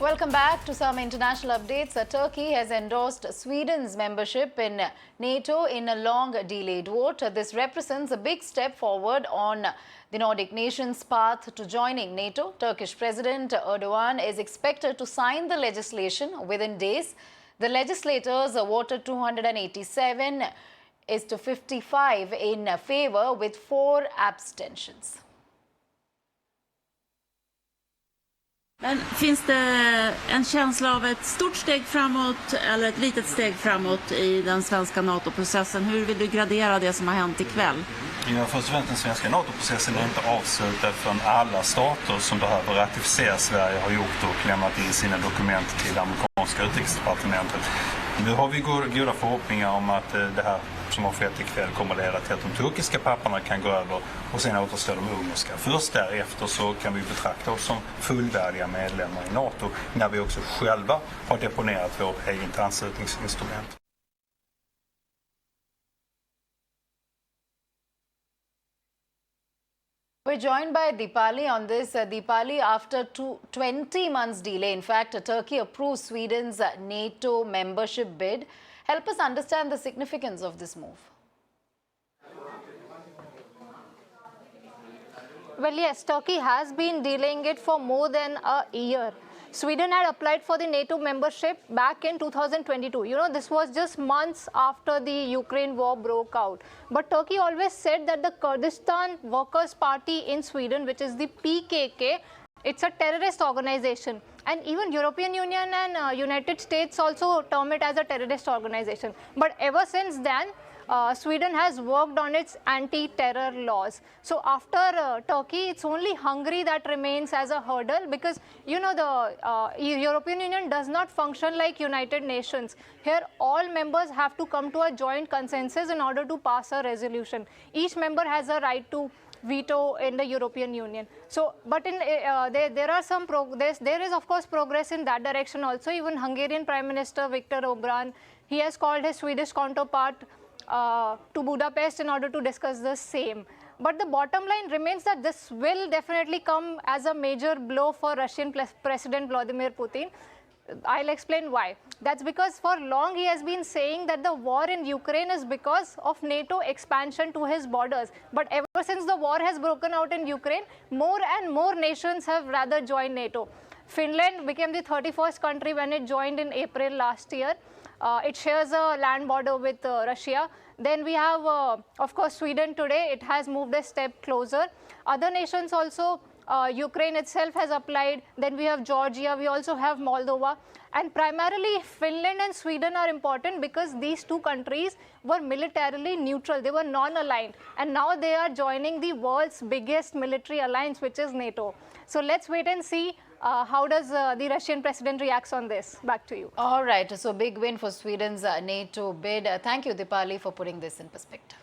Welcome back to some international updates. Turkey has endorsed Sweden's membership in NATO in a long-delayed vote. This represents a big step forward on the Nordic nation's path to joining NATO. Turkish President Erdogan is expected to sign the legislation within days. The legislators voted 287 to 55 in favor with 4 abstentions. Men finns det en känsla av ett stort steg framåt eller ett litet steg framåt i den svenska NATO-processen? Hur vill du gradera det som har hänt ikväll? Ja, först och främst den svenska NATO-processen är inte avslutad förrän alla stater som behöver ratificera Sverige har gjort och lämnat in sina dokument till det amerikanska utrikesdepartementet. Nu har vi goda förhoppningar om att det här som har skett ikväll kommer att leda till att de turkiska papperna kan gå över och sen återstå de ungerska. Först därefter så kan vi betrakta oss som fullvärdiga medlemmar i NATO när vi också själva har deponerat vårt eget anslutningsinstrument. We're joined by Deepali on this. Deepali, after 20 months delay, in fact, Turkey approved Sweden's NATO membership bid. Help us understand the significance of this move. Well, yes, Turkey has been delaying it for more than a year. Sweden had applied for the NATO membership back in 2022. You know, this was just months after the Ukraine war broke out. But Turkey always said that the Kurdistan Workers' Party in Sweden, which is the PKK, it's a terrorist organization. And even European Union and United States also term it as a terrorist organization. But ever since then, Sweden has worked on its anti-terror laws. So after Turkey, it's only Hungary that remains as a hurdle because, you know, the European Union does not function like United Nations. Here, all members have to come to a joint consensus in order to pass a resolution. Each member has a right to veto in the European Union. So, but in there are some progress. There is, of course, progress in that direction also. Even Hungarian Prime Minister Viktor Orbán, he has called his Swedish counterpart to Budapest in order to discuss the same. But the bottom line remains that this will definitely come as a major blow for Russian President Vladimir Putin. I'll explain why. That's because for long he has been saying that the war in Ukraine is because of NATO expansion to his borders. But ever since the war has broken out in Ukraine, more and more nations have rather joined NATO. Finland became the 31st country when it joined in April last year. It shares a land border with Russia. Then we have, of course, Sweden today. It has moved a step closer. Other nations also, Ukraine itself has applied. Then we have Georgia. We also have Moldova. And primarily, Finland and Sweden are important because these two countries were militarily neutral. They were non-aligned. And now they are joining the world's biggest military alliance, which is NATO. So let's wait and see how does the Russian president reacts on this. Back to you. All right. So big win for Sweden's NATO bid. Thank you, Deepali, for putting this in perspective.